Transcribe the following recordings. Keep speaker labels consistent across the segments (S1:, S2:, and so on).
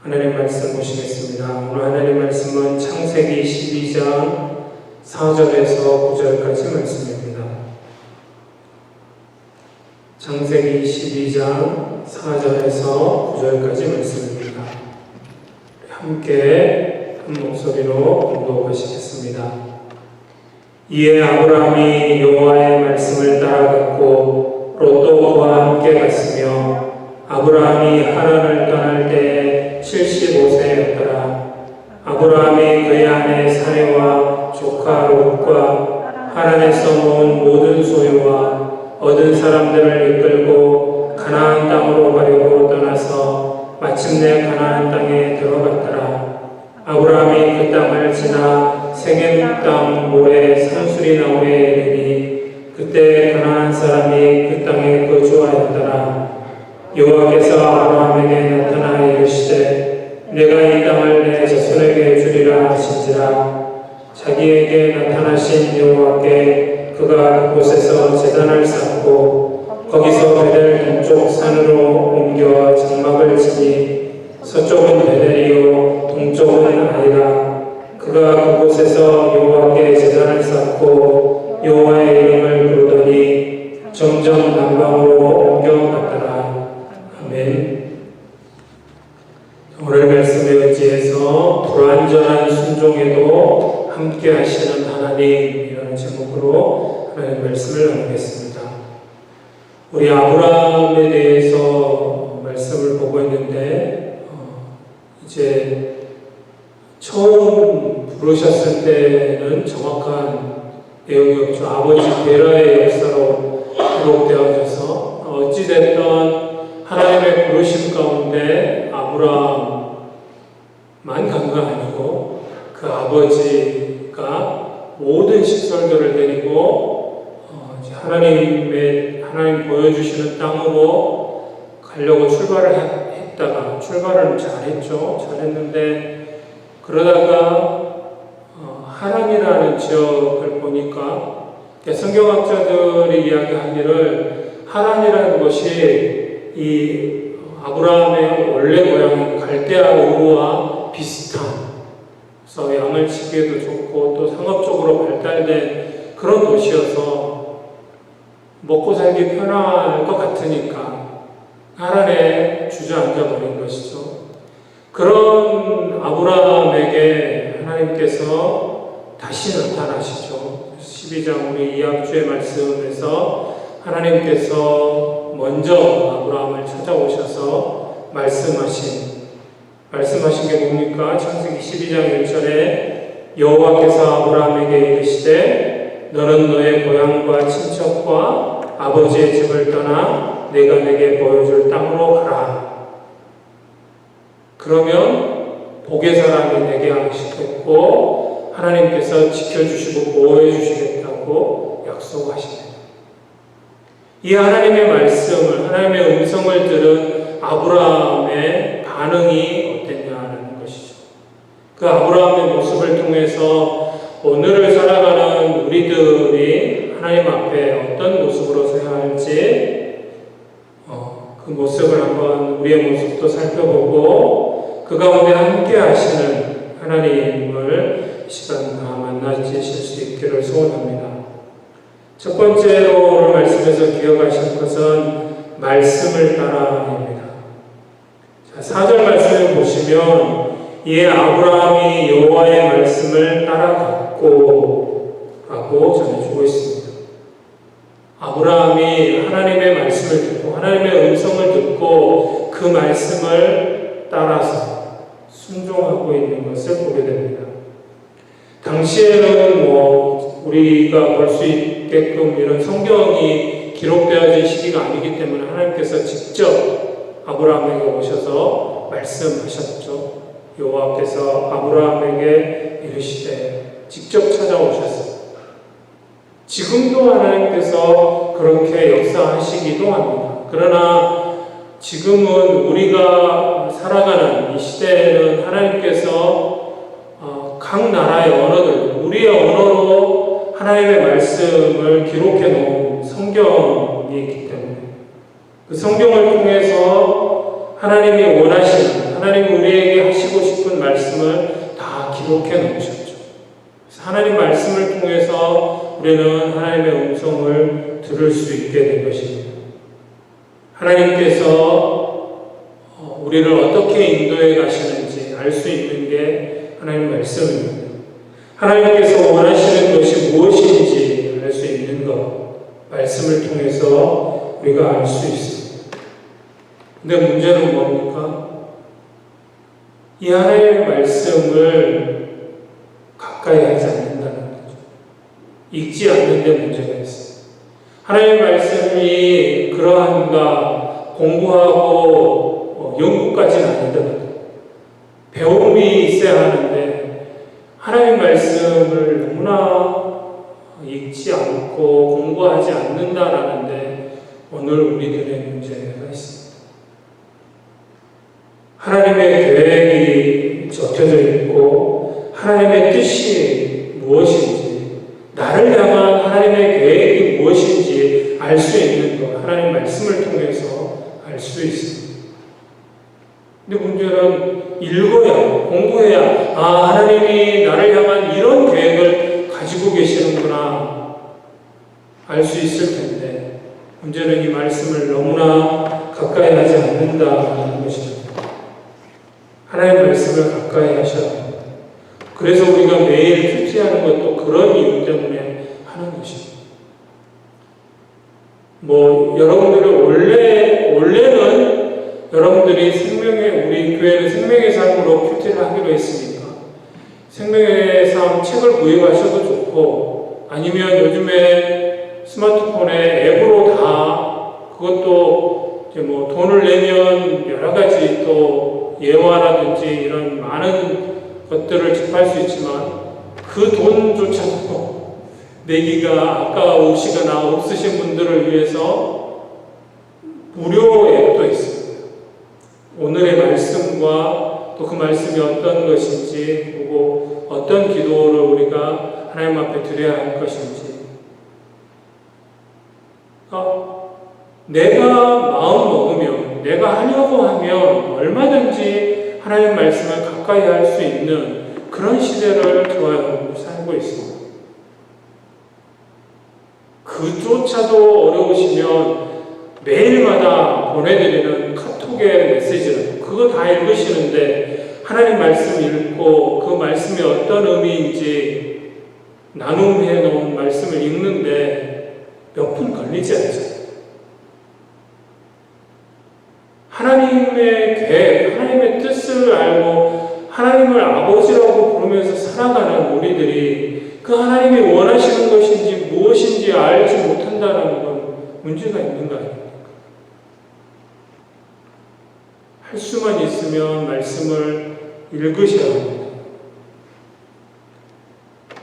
S1: 하나님 말씀 보시겠습니다. 오늘 하나님 말씀은 창세기 12장 4절에서 9절까지 말씀입니다. 창세기 12장 4절에서 9절까지 말씀입니다. 함께 한 목소리로 공독하시겠습니다. 이에 아브라함이 여호와의 말씀을 따라갔고 롯도 그와 함께 갔으며 아브라함이 하란을 떠날 때에 75세였더라. 아브라함이 그의 아내 사레와 조카 롯과 하란에서 모은 모든 소유와 얻은 사람들을 이끌고 가나안 땅으로 가려고 떠나서 마침내 가나안 땅에 들어갔더라. 아브라함이 그 땅을 지나 세겜 땅 모래 산수리 나무에 이르니 그때 가나안 사람이 그 땅에 거주하였더라. 여호와께서 아브라함에게 나타나 이르시되 내가 이 땅을 내 자손에게 주리라 하신지라. 자기에게 나타나신 여호와께 그가 그곳에서 제단을 쌓고 거기서 베델 동쪽 산으로 옮겨 장막을 지니 서쪽은 베델이요 동쪽은 아이라. 그가 그곳에서 여호와께 제단을 쌓고 여호와의 이름을 부르더니 점점 남방으로 옮겨갔더라. 아멘. 오늘 말씀에 의지해서 불완전한 순종에도 함께 하시는 하나님이라는 제목으로 하나님 말씀을 나누겠습니다. 우리 아브라함에 대해서 말씀을 보고 있는데 이제 처음 부르셨을 때는 정확한 내용이 없죠. 아버지 데라의 역사로 기록되어져서 어찌됐든 하나님의 부르심 가운데 아브라함만 간 거 아니고 그 아버지가 모든 식솔들을 데리고 하나님 보여주시는 땅으로 가려고 출발을 했다가 출발을 잘했는데 그러다가 하란이라는 지역을 보니까 성경학자들이 이야기하기를 하란이라는 것이 이 아브라함의 원래 고향인 갈대아 우르와 비슷한, 그래서 양을 치기에도 좋고 또 상업적으로 발달된 그런 도시여서 먹고 살기 편할 것 같으니까 하란에 주저앉아 버린 것이죠. 그런 아브라함에게 하나님께서 다시 나타나시죠. 12장 우리 2학주의 말씀에서 하나님께서 먼저 아브라함을 찾아오셔서 말씀하신 게 뭡니까? 창세기 12장 1절에 여호와께서 아브라함에게 이르시되 너는 너의 고향과 친척과 아버지의 집을 떠나 내가 내게 보여줄 땅으로 가라. 그러면 복의 사람이 되게 하시겠고 하나님께서 지켜주시고 보호해 주시겠다고 약속하십니다. 이 하나님의 말씀을, 하나님의 음성을 들은 아브라함의 반응이 어땠냐는 것이죠. 그 아브라함의 모습을 통해서 오늘을 살아가는 우리들이 하나님 앞에 어떤 모습으로 서야 할지 그 모습을 한번 우리의 모습도 살펴보고 그 가운데 함께 하시는 하나님을 이 시간 다 만나주실 수 있기를 소원합니다. 첫 번째로 오늘 말씀에서 기억하실 것은 말씀을 따라입니다. 4절 말씀을 보시면 이에 아브라함이 여호와의 말씀을 따라갔고 라고 전해주고 있습니다. 아브라함이 하나님의 말씀을 듣고 하나님의 음성을 듣고 그 말씀을 따라서 순종하고 있는 것을 보게 됩니다. 당시에는 우리가 볼 수 있게끔 이런 성경이 기록되어진 시기가 아니기 때문에 하나님께서 직접 아브라함에게 오셔서 말씀하셨죠. 여호와께서 아브라함에게 이르시되 직접 찾아오셨어요. 지금도 하나님께서 그렇게 역사하시기도 합니다. 그러나 지금은 우리가 살아가는 이 시대에는 하나님께서 각 나라의 언어들, 우리의 언어로 하나님의 말씀을 기록해 놓은 성경이 있기 때문에 그 성경을 통해서 하나님이 원하시는, 하나님이 우리에게 그렇게 넘쳤죠. 하나님 말씀을 통해서 우리는 하나님의 음성을 들을 수 있게 된 것입니다. 하나님께서 우리를 어떻게 인도해 가시는지 알 수 있는 게 하나님 말씀입니다. 하나님께서 원하시는 것이 무엇인지 알 수 있는 것, 말씀을 통해서 우리가 알 수 있습니다. 근데 문제는 뭡니까? 이 하나님의 말씀을 가까이 하지 않는다는 거죠. 읽지 않는 데 문제가 있어요. 하나님의 말씀이 그러한가 공부하고 연구까지는 아니더라도 배움이 있어야 하는데 하나님의 말씀을 너무나 읽지 않고 공부하지 않는다라는데 오늘 우리들의 문제가 있습니다. 하나님의 계획이 적혀져 있고 하나님의 뜻이 무엇인지, 나를 향한 하나님의 계획이 무엇인지 알 수 있는 것, 하나님의 말씀을 통해서 알 수 있습니다. 근데 문제는 읽어야, 공부해야, 하나님이 나를 향한 이런 계획을 가지고 계시는구나 알 수 있을 텐데, 문제는 이 말씀을 너무나 가까이 하지 않는다는 것입니다. 하나님의 말씀을 가까이 하셔야 합니다. 그래서 우리가 매일 큐티하는 것도 그런 이유 때문에 하는 것입니다. 원래는 여러분들이 우리 교회는 생명의 삶으로 큐티를 하기로 했으니까 생명의 삶 책을 구입하셔도 좋고, 아니면 요즘에 스마트폰에 앱으로 다 그것도 이제 돈을 내면 여러 가지 또 예화라든지 이런 많은 것들을 접할 수 있지만 그 돈조차도 내기가 아까우시거나 없으신 분들을 위해서 무료 앱도 있습니다. 오늘의 말씀과 또 그 말씀이 어떤 것인지, 그리고 어떤 기도를 우리가 하나님 앞에 드려야 할 것인지, 내가 마음 먹으면, 내가 하려고 하면 얼마든지 하나님 말씀을 가까이 할 수 있는 그런 시대를 저와 살고 있습니다. 그조차도 어려우시면 매일마다 보내드리는 카톡의 메시지를 그거 다 읽으시는데, 하나님 말씀 읽고 그 말씀이 어떤 의미인지 나눔해 놓은 말씀을 읽는데 몇 분 걸리지 않죠. 하나님의 계획, 하나님의 뜻을 알고 하나님을 아버지라고 부르면서 살아가는 우리들이 그 하나님이 원하시는 것인지 무엇인지 알지 못한다는 건 문제가 있는 거 아닙니까? 할 수만 있으면 말씀을 읽으셔야 합니다.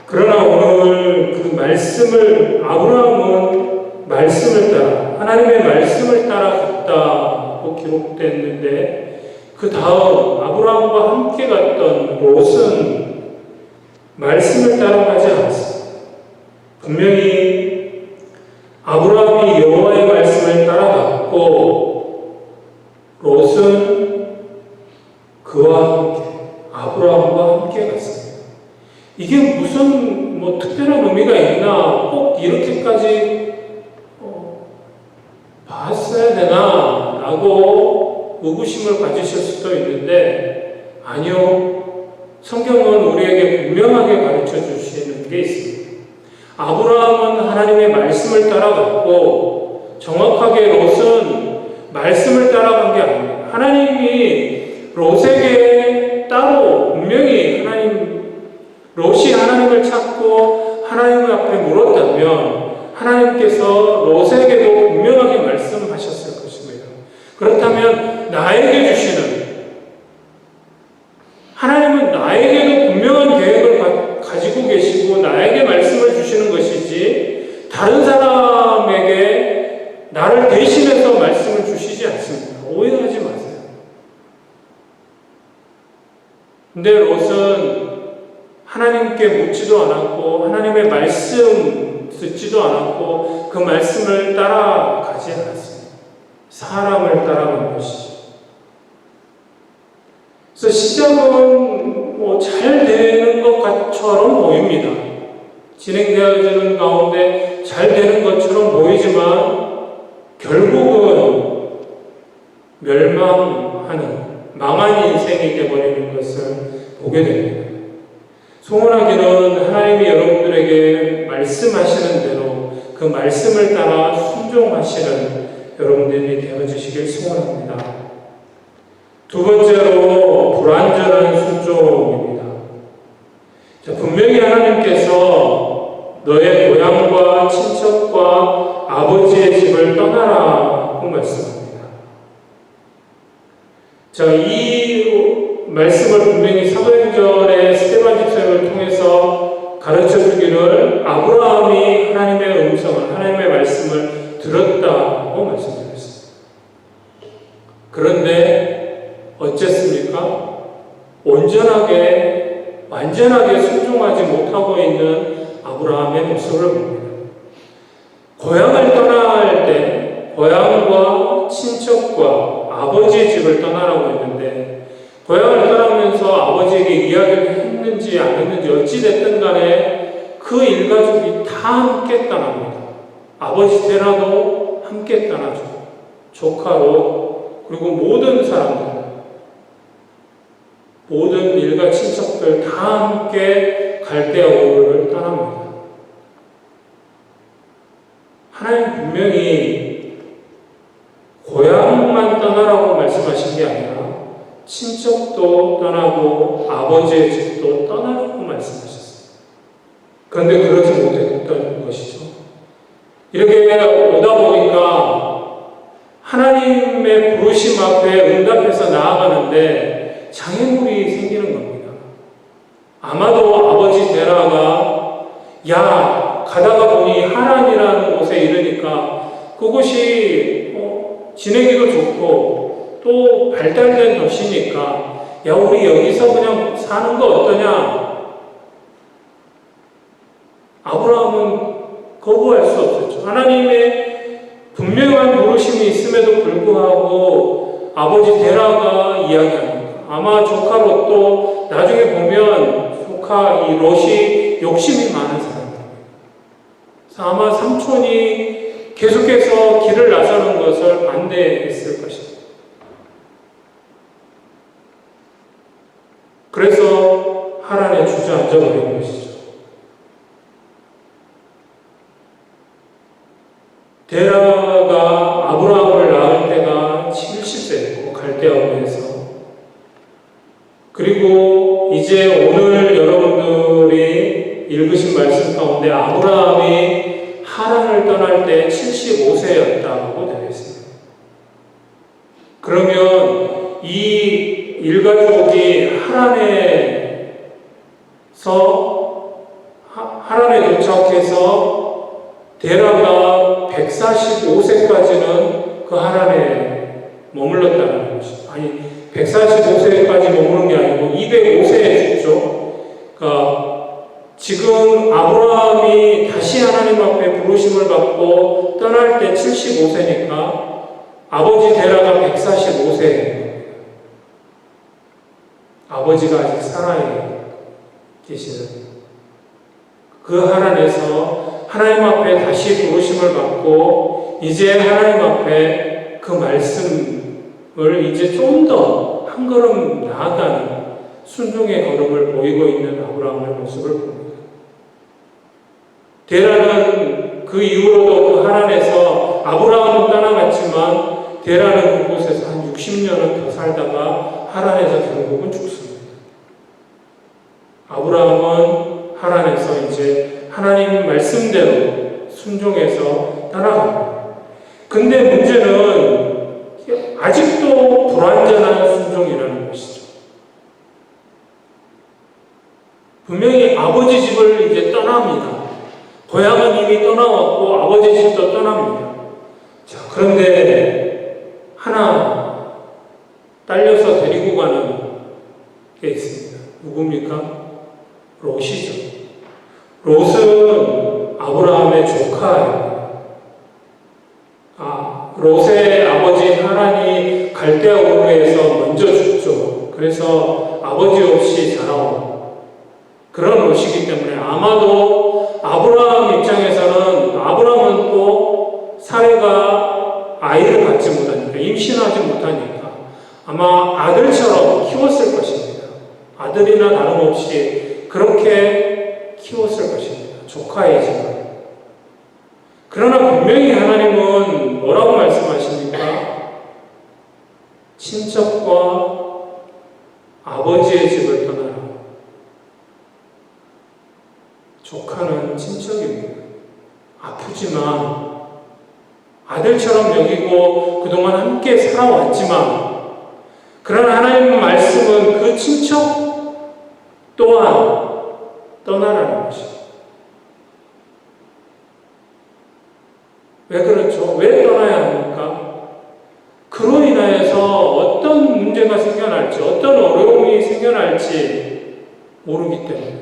S1: 그러나 오늘 그 말씀을, 아브라함은 말씀을 따라, 하나님의 말씀을 따라갔다고 기록됐는데, 그 다음 아브라함과 함께 갔던 롯은 말씀을 따라가지 않았습니다. 분명히 아브라함이 여호와의 말씀을 따라갔고, 롯은 그와 함께, 아브라함과 함께 갔습니다. 이게 무슨 특별한 의미가 있나, 꼭 이렇게까지 봤어야 되나 라고 의구심을 가지실 수도 있는데, 아니요, 성경은 우리에게 분명하게 가르쳐 주시는 게 있습니다. 아브라함은 하나님의 말씀을 따라갔고, 정확하게 롯은 말씀을 따라간 게 아닙니다. 하나님이 롯에게 따로 분명히 롯이 하나님을 찾고 하나님 앞에 물었다면 하나님께서 롯에게도 분명하게 말씀하셨을 것입니다. 그렇다면 나에게 주시는, 하나님은 나에게도 분명한 계획을 가지고 계시고 나에게 말씀을 주시는 것이지 다른 사람에게 나를 대신해서 말씀을 주시지 않습니다. 오해하지 마세요. 근데 롯은 하나님께 묻지도 않았고 하나님의 말씀 듣지도 않았고 그 말씀을 따라가지 않았습니다. 사람을 따라간 것이죠. 그래서 시작은 잘 되는 것처럼 보입니다. 진행되어지는 가운데 잘 되는 것처럼 보이지만 결국은 멸망하는 망한 인생이 되어버리는 것을 보게 됩니다. 소원하기는 하나님이 여러분들에게 말씀하시는 대로 그 말씀을 따라 순종하시는 여러분들이 되어주시길 소원합니다. 두 번째로 불완전한 순종입니다. 분명히 하나님께서 너의 고향과 친척과 아버지의 집을 떠나라고 말씀합니다. 이 말씀을 분명히 사도행전의 스데반 집사님을 통해서 가르쳐 주기를 아브라함이 하나님의 음성을, 하나님의 말씀을 들었다고 말씀드렸습니다. 그런데 어쨌습니까? 완전하게 순종하지 못하고 있는 아브라함의 모습을 봅니다. 고향을 떠날 때 고향과 친척과 아버지의 집을 떠나라고 했는데 고향을 떠나면서 아버지에게 이야기를 했는지 안 했는지 어찌됐든 간에 그 일가족이 다 함께 떠납니다. 아버지 데라도 함께 떠나죠. 조카로 그리고 모든 사람들, 모든 일가 친척들 다 함께 갈대아 우르를 떠납니다. 하나님 분명히 고향만 떠나라고 말씀하신 게 아니라 친척도 떠나고 아버지의 집도 떠나라고 말씀하셨어요. 그런데 그러지 못했던 것이죠. 이렇게 오다 보니까 하나님의 부르심 앞에 응답해서 나아가는데 장애물이 생기는 겁니다. 아마도 아버지 데라가 가다가 보니 하란이라는 곳에 이르니까 그곳이 지내기도 좋고 또 발달된 도시니까 우리 여기서 그냥 사는 거 어떠냐? 아브라함은 거부할 수 없었죠. 하나님의 분명한 부르심이 있음에도 불구하고 아버지 데라가 이야기합니다. 아마 조카 롯도 나중에 보면 조카 이 롯이 욕심이 많은 사람입니다. 아마 삼촌이 계속해서 길을 나서는 것을 반대했을 것입니다. 그래서 하란에 주저앉아 버린 것이죠. 데라가 아브라함을 낳을 때가 70세였고 갈대아우르에서 그리고 이제 오늘 여러분들이 읽으신 말씀 가운데 아브라함이 하란을 떠날 때 75세였다고 되어 있습니다. 그러면 이 일가족이 하란에 도착해서 데라가 145세까지는 그 하란에 머물렀다는 것이죠. 아니 145세까지 머무는 게 아니고 205세에 죽죠. 그러니까 지금 아브라함이 다시 하나님 앞에 부르심을 받고 떠날 때 75세니까 아버지 데라가 145세예요. 아버지가 아직 살아 계시는 그 하란에서 하나님 앞에 다시 부르심을 받고 이제 하나님 앞에 그 말씀을 이제 좀 더 한 걸음 나아가는 순종의 걸음을 보이고 있는 아브라함의 모습을 봅니다. 데라는 그 이후로도 그 하란에서 아브라함은 떠나갔지만 데라는 그곳에서 한 60년은 더 살다가 하란에서 결국은 죽습니다. 아브라함은 하란에서 이제 하나님 말씀대로 순종해서 떠나갑니다. 근데 문제는 아직도 불완전한 순종이라는 것이죠. 분명히 아버지 집을 이제 떠납니다. 고향은 이미 떠나왔고 아버지 집도 떠납니다. 그런데 하나 딸려서 데리고 가는 게 있습니다. 누굽니까? 롯이죠. 롯은 아브라함의 조카예요. 롯의 아버지 하란이 갈대아 우르에서 먼저 죽죠. 그래서 아버지 없이 자라온 그런 옷이기 때문에 아마도 아브라함 입장에서는 아브라함은 또 사례가 아이를 갖지 못하니까 임신하지 못하니까 아마 아들처럼 키웠을 것입니다. 아들이나 다름없이 그렇게 키웠을 것입니다. 조카이지만. 그러나 분명히 하나님은 뭐라고 말씀하십니까? 친척과 아버지의 집을 떠나라. 조카는 친척입니다. 아프지만 아들처럼 여기고 그동안 함께 살아왔지만 그러나 하나님의 말씀은 그 친척 또한 떠나라는 것입니다. 왜 그렇죠? 왜 떠나야 합니까? 그로 인하여서 어떤 문제가 생겨날지, 어떤 어려움이 생겨날지 모르기 때문에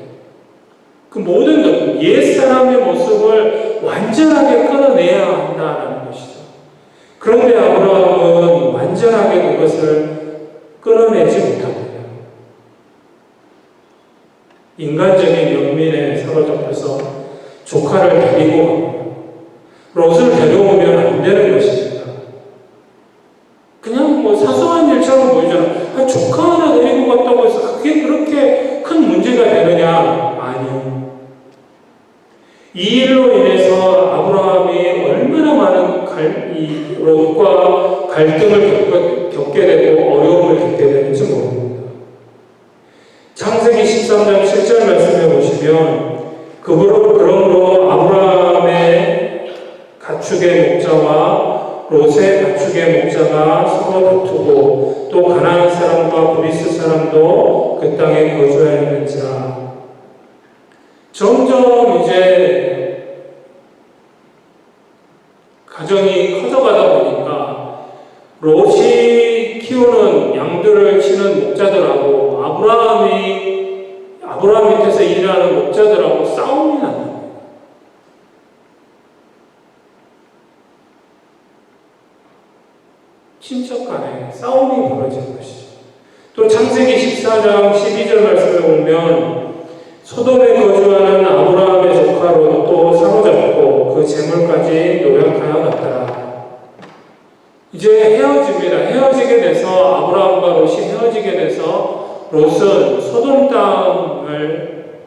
S1: 그 모든 것, 옛사람의 모습을 완전하게 끊어내야 한다는 것이죠. 그런데 아브라함은 완전하게 그것을 끊어내지 못합니다. 인간적인 연민에 사로잡혀서 조카를 데리고 갑니다. 롯을 데려오면 안 되는 것입니다. 그냥 뭐 사소한 일처럼 보이잖아. 조카 하나 데리고 갔다고 해서 그게 그렇게 큰 문제가 되느냐? 아니요. 이 일로 인해서 아브라함이 얼마나 많은 롯과 갈등을 겪게 되고 어려움을 겪게 되는지 모릅니다. 창세기 13장 7절 말씀에 보시면 그러므로 아브라함의 가축의 목자와 롯의 가축의 목자가 서로 다투고 또 가나안 사람과 브리스 사람도 그 땅에 거주하였는지라. 점점 이제 가정이 커져가다 보니까 롯이 키우는 양들을 치는 목자들하고 아브라함 밑에서 일하는 목자들하고 싸움이 난다. 친척 간에 싸움이 벌어지는 것이죠. 또 창세기 14장 12절 말씀에 보면 소돔에 거주하는 아브라함의 조카 롯도 사로잡고 그 재물까지 노력하여 갔더라. 이제 헤어집니다. 헤어지게 돼서 아브라함과 롯이 헤어지게 돼서 롯은 소돔 땅을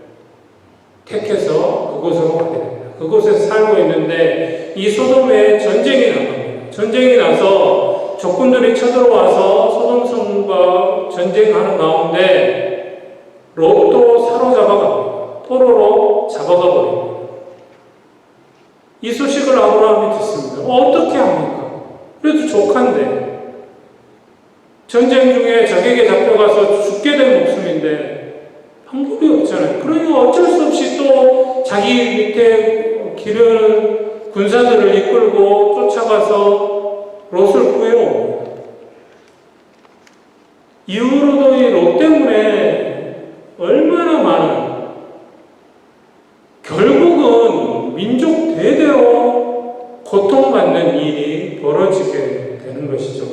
S1: 택해서 그곳으로 가게 됩니다. 그곳에서 살고 있는데 이 소돔에 전쟁이 나갑니다. 전쟁이 나서 적군들이 쳐들어와서 소돔 성과 전쟁하는 가운데 롯도 사로잡아갑니다. 포로로 잡아가 버립니다. 이 소식을 아브라함이 듣습니다. 어떻게 합니까? 그래도 조카인데 전쟁 중에 적에게 잡혀가서 죽게 된 목숨인데 방법이 없잖아요. 그러니 어쩔 수 없이 또 자기 밑에 기르는 군사들을 이끌고 쫓아가서 롯을 구해옵니다. 이후로도 이 롯 때문에 얼마나 많은 결국은 민족 대대로 고통받는 일이 벌어지게 되는 것이죠.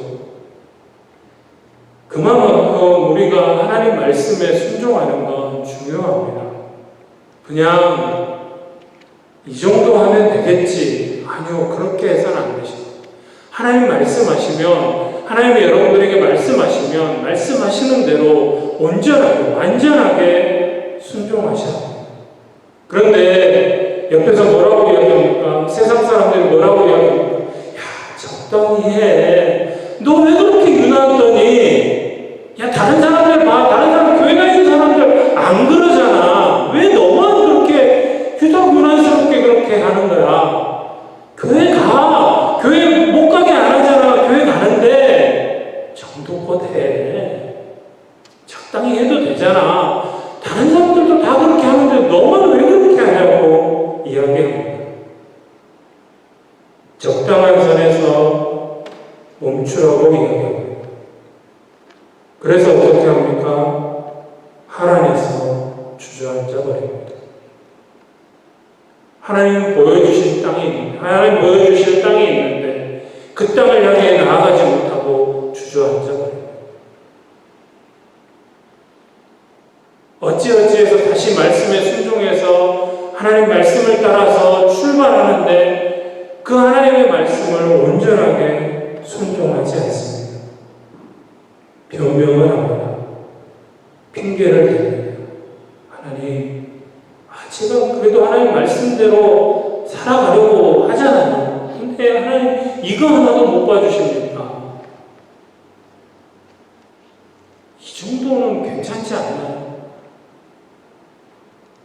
S1: 그만큼 우리가 하나님 말씀에 순종하는 건 중요합니다. 그냥 이 정도 하면 되겠지. 아니요, 그렇게 해서는 안 되십니다. 하나님 말씀하시면, 하나님이 여러분들에게 말씀하시면 말씀하시는 대로 온전하게 완전하게 순종하셔야 합니다. 그런데 옆에서 뭐라고 이야기합니까? 세상 사람들이 뭐라고 이야기합니까? 야, 적당히 해. 너 왜 그렇게 유난하더니? 야, 다른 사람들 봐. 다른 사람 교회 다니는 사람들 안 그러잖아. 왜 너만 그렇게 유난스럽게 그렇게 하는 거야? 교회 가. 교회 못 가게 안 하잖아. 교회 가는데 정도껏 해. 적당히 해도 되잖아. 다른 사람들도 다 그렇게 하는데 너만 왜 그렇게 하냐고 이야기합니다. 적당한 선에서 멈추라고 이야기합니다. 그래서 어떻게 합니까? 하나님께서 주저앉아 버립니다. 하나님 보여주신 땅이 있는데, 하나님 보여주신 땅이 있는데 그 땅을 향해 나아가지 못하고 주저앉아 버립니다. 어찌어찌해서 다시 말씀에 순종해서 하나님 말씀을 따라서 출발하는데 그 하나님의 말씀을 온전하게 순종하지 않습니다. 변명을 합니다. 핑계를 댑니다. 하나님, 제가 그래도 하나님 말씀대로 살아가려고 하잖아요. 근데 하나님 이거 하나도 못 봐주십니까? 이 정도는 괜찮지 않나요?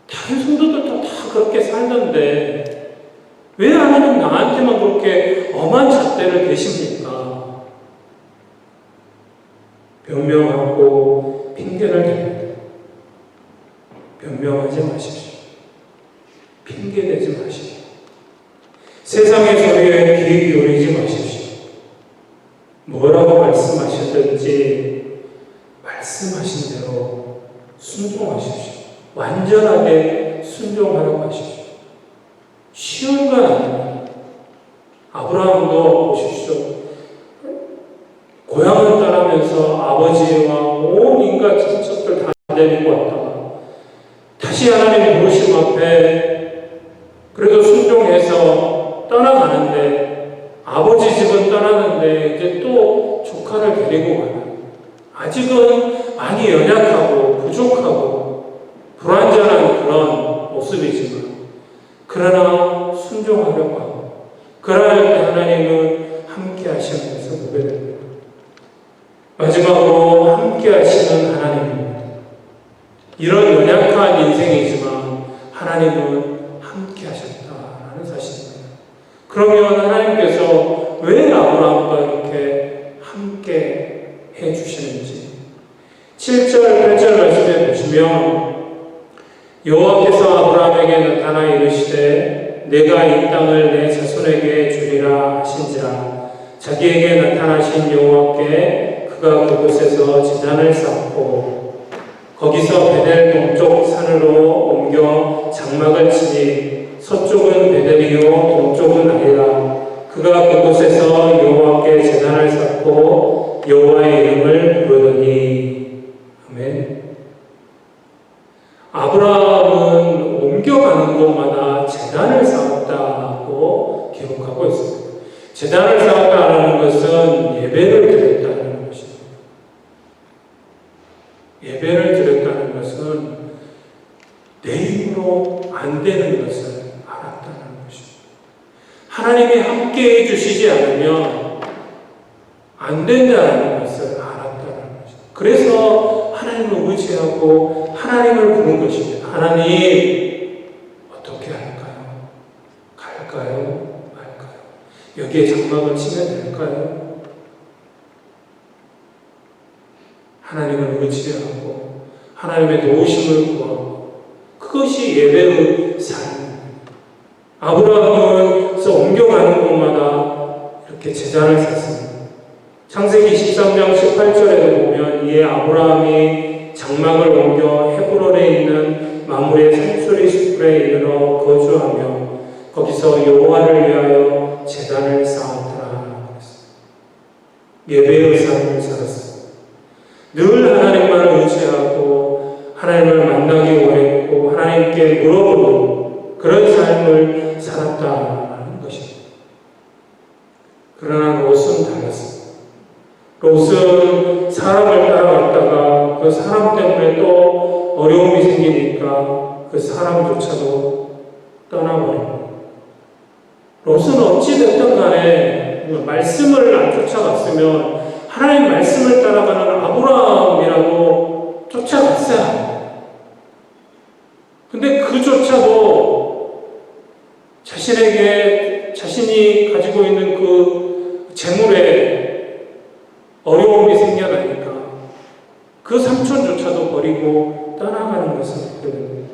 S1: 다른 성도들도 다 그렇게 살던데 왜 하나님 나한테만 그렇게 엄한 잣대를 대십니까? 변명하고 핑계를 댑니다. 변명하지 마십시오. 핑계대지 마십시오. 세상의 소리에 귀 기울이지 마십시오. 뭐라고 말씀하셨든지 말씀하신 대로 순종하십시오. 완전하게 순종하라고 하십시오. 쉬운 건 아닙니다. 아브라함도 보십시오. 고향을 떠나면서 아버지와 온 인간 친척들 다 데리고 왔다가 다시 하나님 부르심 앞에 그래도 순종해서 떠나가는데 아버지 집은 떠나는데 이제 또 조카를 데리고 가는 아직은 많이 연약하고 부족하고 불완전한 그런 모습이지만 그러나 순종하려고 하고 그럴 때 하나님은 함께 하시면서 보게 됩니다. 마지막으로 함께 하시는 하나님입니다. 이런 연약한 인생이지만 하나님은 함께 하셨다라는 사실입니다. 그러면 하나님께서 왜 아브라함과 이렇게 함께 해주시는지 7절, 8절 말씀에 보시면 여호와께서 아브라함에게 나타나 이르시되 내가 이 땅을 내 자손에게 주리라 하신지라 자기에게 나타나신 여호와께 그가 그곳에서 제단을 쌓고 거기서 베델 동쪽 산으로 옮겨 장막을 치니 서쪽은 베델이요 동쪽은 아리라 그가 그곳에서 여호와께 제단을 쌓고 여호와의 이름을 부르더니 아멘. 아브라함은 옮겨가는 곳마다 제단을 쌓았다고 기록하고 있습니다. 제단을 쌓았다는 것은 예배를 드렸다는 것입니다. 예배를 드렸다는 것은 내 힘으로 안 되는 것을 알았다는 것입니다. 하나님이 함께 해주시지 않으면 안 된다는 것을 알았다는 것입니다. 그래서 하나님을 의지하고 하나님을 부른 것입니다. 하나님 어떻게 할까요? 갈까요? 말까요? 여기에 장막을 치면 될까요? 하나님을 의지하고 하나님의 도우심을 구하고 그것이 예배의 삶입니다. 아브라함은 옮겨가는 곳마다 이렇게 제단을 쌓습니다. 창세기 13장 18절에도 보면 이에 아브라함이 장막을 옮겨 헤브론에 있는 마므레 산수리 숲에 이르러 거주하며 거기서 여호와를 위하여 제단을 쌓았더라. 예배의 삶을 살았습니다. 늘 하나님만 의지하고 하나님을 만나기 원했고 하나님께 물어보는 그런 삶을 살았다는 것입니다. 그러나 롯은 달랐습니다. 롯은 사람을 따라갔다가 그 사람 때문에 또 어려움이 생기니까 그 사람조차도 떠나버립니다. 롯은 어찌됐든 간에 말씀을 안 쫓아갔으면 하나님 말씀을 따라가는 아브라함이라도 쫓아갔어야 합니다. 근데 그조차도 자신이 가지고 있는 그 재물에 어려움이 생겨나니까 그 삼촌조차도 버리고 떠나가는 것을 보게 됩니다.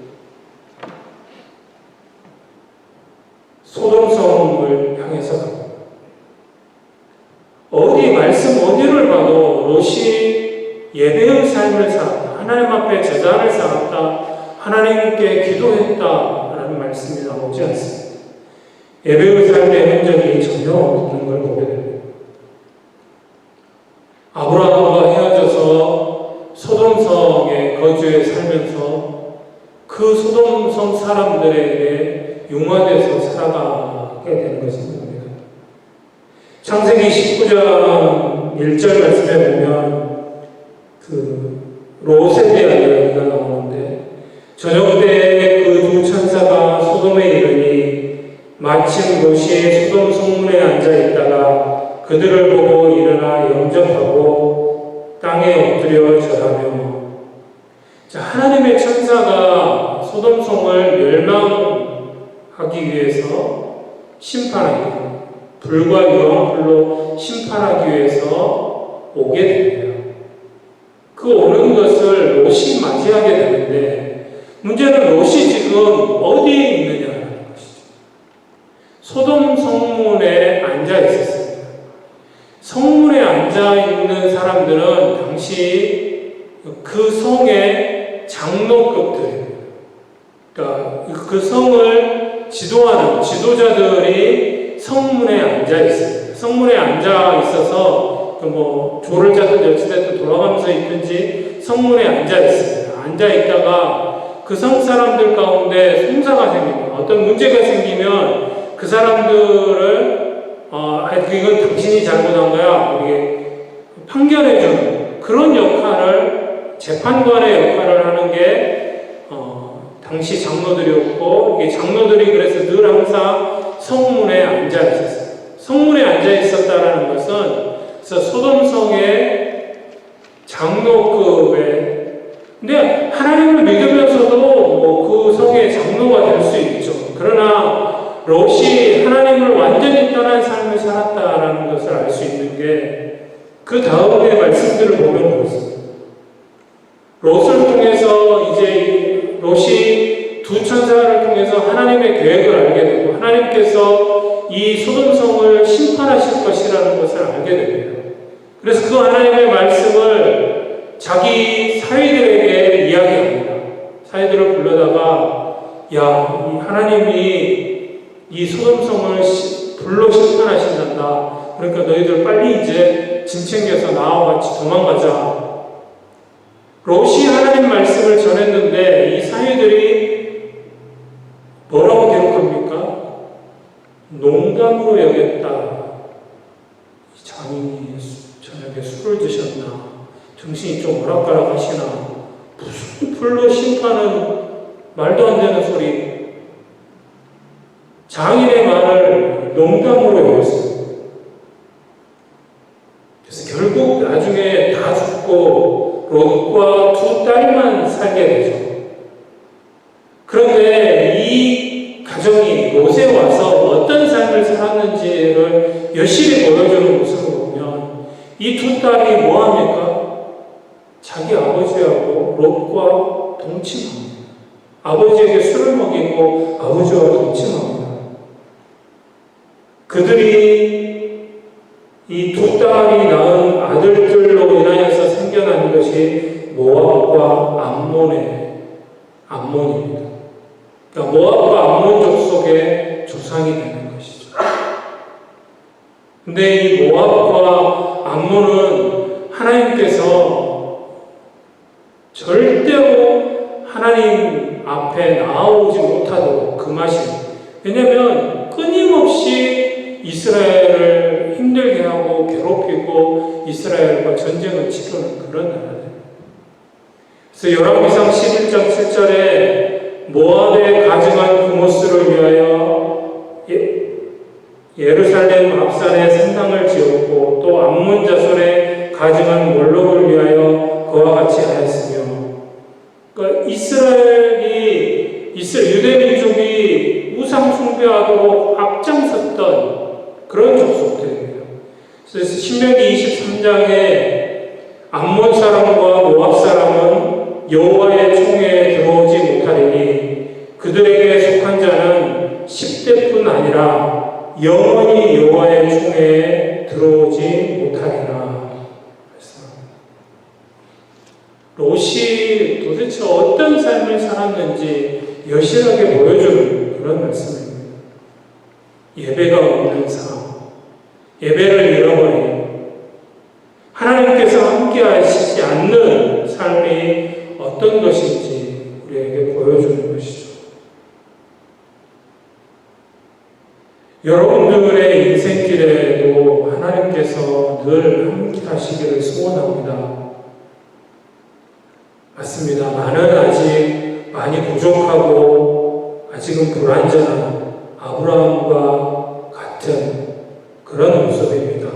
S1: 소돔성을 향해서 갑니다. 말씀 어디를 봐도 롯이 예배의 삶을 살았다. 하나님 앞에 제단을 쌓았다. 하나님께 기도했다라는 말씀이 나오지 않습니다. 예배의 삶의 흔적이 전혀 없는 걸 보게 됩니다. 아브라함과 헤어져서 소돔성에 거주해 살면서 그 소돔성 사람들에게 융화돼서 살아가게 되는 것입니다. 창세기 19장 1절 말씀에 보면 그 롯에 대한 이야기가 나오는데, 저녁 때 그 두 천사가 소돔에 이르니 마침 롯이 소돔 성문에 앉아 있다가 그들을 보고 일어나 영접하고 땅에 엎드려 절하며. 자, 하나님의 천사가 소돔 성을 멸망하기 위해서 심판하기, 불과 유황불로 심판하기 위해서 오게 됩니다. 그 오는 것을 롯이 맞이하게 되는데, 문제는 롯이 지금 어디에 있느냐는 것이죠. 소돔 성문에 앉아 있었습니다. 성문에 앉아 있는 사람들은 당시 그 성의 장로급들입니다. 그러니까 그 성을 지도하는 지도자들이 성문에 앉아 있습니다. 성문에 앉아 있어서 조를 짜든 어찌됐든 돌아가면서 있든지 성문에 앉아 있습니다. 앉아 있다가 그 성 사람들 가운데 송사가 생기면, 어떤 문제가 생기면 그 사람들을 이건 당신이 잘못한 거야, 이게 판결해주는 그런 역할을, 재판관의 역할을 하는 게 당시 장로들이었고, 이게 장로들이 그래서 늘 항상 성문에 앉아 있었어요. 성문에 앉아 있었다라는 것은 그래서 소돔성의 장로급의, 근데 하나님을 믿으면서도 그 성의 장로가 될 수 있죠. 그러나 롯이 하나님을 완전히 떠난 삶을 살았다라는 것을 알 수 있는 게 그 다음의 말씀들을 보면 그렇습니다. 롯을 통해서 이제 롯이 두 천사를 통해서 하나님의 계획을 알게 되고, 하나님께서 이 소돔성을 심판하실 것이라는 것을 알게 됩니다. 그래서 그 하나님의 말씀을 자기 사위들에게 이야기합니다. 사위들을 불러다가, 야, 이 하나님이 이 소돔성을 불로 심판하신단다. 그러니까 너희들 빨리 이제 짐 챙겨서 나와 같이 도망가자. 롯이 하나님 말씀을 전했는데 이 사위들이 뭐라고 기록합니까? 농담으로 여겼다. 이 장인이 저녁에 술을 드셨나? 정신이 좀 오락가락 하시나? 무슨 불로 심판은 말도 안 되는 소리. 장인의 말을 농담으로 여겼어요. 그래서 결국 나중에 다 죽고 롯과 두 딸만 살게 되죠. 그런데 이 가정이 롯에 와서 어떤 삶을 살았는지를 여실히 보여주는 모습을 보면 이 두 딸이 뭐합니까? 자기 아버지하고 롯과 동침합니다. 아버지에게 술을 먹이고 아버지와 동침합니다. 그들이 이 두 딸이 낳은 아들들로 인하여서 생겨난 것이 모압과 암몬입니다. 그러니까 모압과 암몬 족속의 조상이 되는 것이죠. 근데 이 모압과 암몬은 하나님께서 절대로 하나님 앞에 나오지 못하도록 금하십니다. 왜냐하면 끊임없이 이스라엘을 힘들게 하고 괴롭히고 이스라엘과 전쟁을 치르는 그런 나라예요. 그래서 열왕기상 11장 7절에 모압에 가증한 그모스를 위하여 예루살렘 앞산에 산당을 지었고 또 암몬 자손에 가증한 몰록을 위하여 그와 같이 하였으며, 그러니까 유대 민족이 우상 숭배하도록 앞장섰던 그런 족속들입니다. 그래서 신명기 23장에 암몬 사람과 모압 사람은 여호와의 총회에 들어오지 못하리니 그들에게 속한 자는 10대뿐 아니라 영원히 여호와의 총회에 들어오지 못하리라. 롯이 도대체 어떤 삶을 살았는지 여실하게 보여주는 그런 말씀입니다. 예배가 없는 삶, 예배를 잃어버린, 하나님께서 함께 하시지 않는 삶이 어떤 것인지 우리에게 보여주는 것이죠. 여러분들의 인생길에도 하나님께서 늘 함께 하시기를 소원합니다. 맞습니다. 나는 아직 많이 부족하고 아직은 불완전한 아브라함과 같은 그런 모습입니다.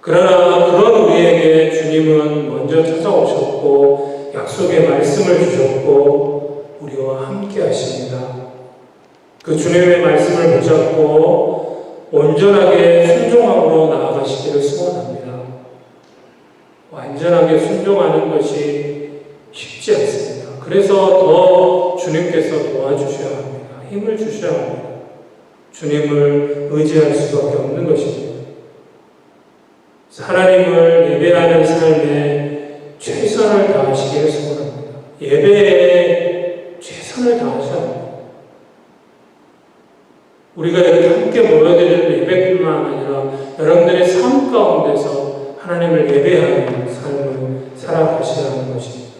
S1: 그러나 그런 우리에게 주님은 먼저 찾아오셨고 약속의 말씀을 주셨고 우리와 함께 하십니다. 그 주님의 말씀을 붙잡고 온전하게 순종함으로 나아가시기를 소원합니다. 완전하게 순종하는 것이 쉽지 않습니다. 그래서 더 주님께서 도와주셔야 합니다. 힘을 주셔야 합니다. 주님을 의지할 수밖에 없는 것입니다. 하나님을 예배하는 삶에 최선을 다하시기를 소원합니다. 예배에 최선을 다하셔야 합니다. 우리가 이렇게 함께 모여드리는 예배뿐만 아니라 여러분들의 삶 가운데서 하나님을 예배하는 삶을 살아가셔야 하는 것입니다.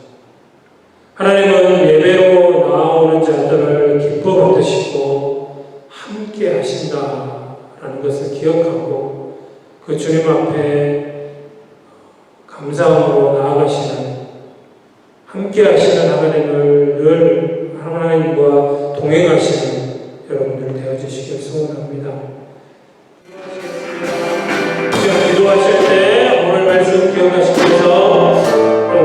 S1: 하나님은 예배로 나아오는 자들을 기뻐 받으시고 함께 하신다라는 것을 기억하고 그 주님 앞에 감사함으로 나아가시는 함께 하시는 하나님을 늘 하나님과 동행하시는 여러분들 되어주시길 소원합니다. 기도하실 때 오늘 말씀 기억하시면서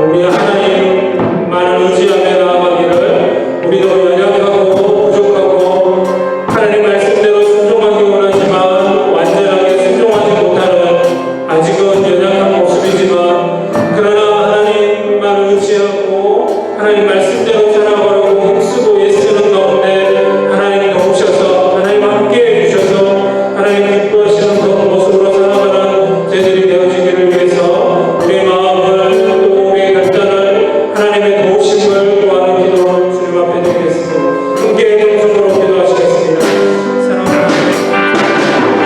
S1: 우리 하나님만을 의지하며 나아가기를 우리도 연약하고 부족하고 하나님 말씀대로 순종하기 원하지만 완전하게 순종하지 못하는 아직은 연약한 모습이지만 그러나 하나님만을 의지하고 하나님 말씀대로 살아가려고 힘쓰고 애쓰는 가운데 하나님이 도우셔서 하나님 함께 해주셔서 하나님 기뻐하시는 그런 모습으로 살아가는 저희들이 되어지기를 위해서 우리의 마음을 또 우리의 결단을 하나님의 도우심을 구하는 기도를 주님 앞에 드리겠습니다. 함께 동성으로 기도하시겠습니다. 사랑하는 하나님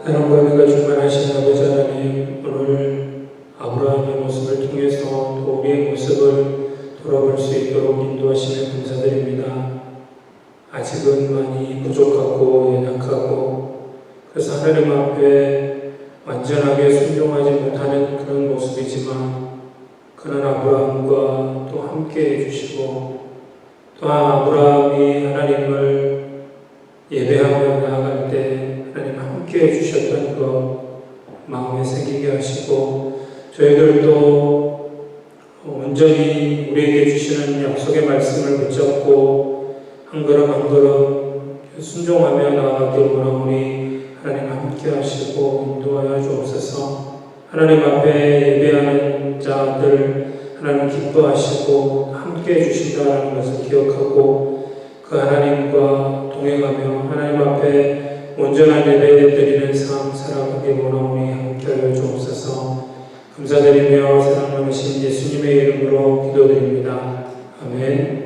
S1: 사랑과 은혜가 충만하신 아버지 하나님, 오늘 아브라함의 모습을 통해서 또 우리의 모습을 돌아볼 수 있도록 인도하시며 감사드립니다. 아직은 많이 부족하고 연약하고 그래서 하나님 앞에 완전하게 순종하지 못하는 그런 모습이지만 그런 아브라함과 또 함께 해주시고 또 아브라함이 하나님을 예배하며 나아갈 때 하나님 함께 해주셨던 것 마음에 새기게 하시고 저희들도 온전히 우리에게 주시는 약속의 말씀을 붙잡고 한 걸음 한 걸음 순종하며 나아가길 원하오니 하나님 함께 하시고 인도하여 주옵소서. 하나님 앞에 예배하는 자들 하나님 기뻐하시고 함께 해주신다는 것을 기억하고 그 하나님과 동행하며 하나님 앞에 온전한 예배 드리는 삶 살아가기 원하오니 함께하여 주옵소서. 감사드리며 사랑 많으신 예수님의 이름으로 기도드립니다. 아멘.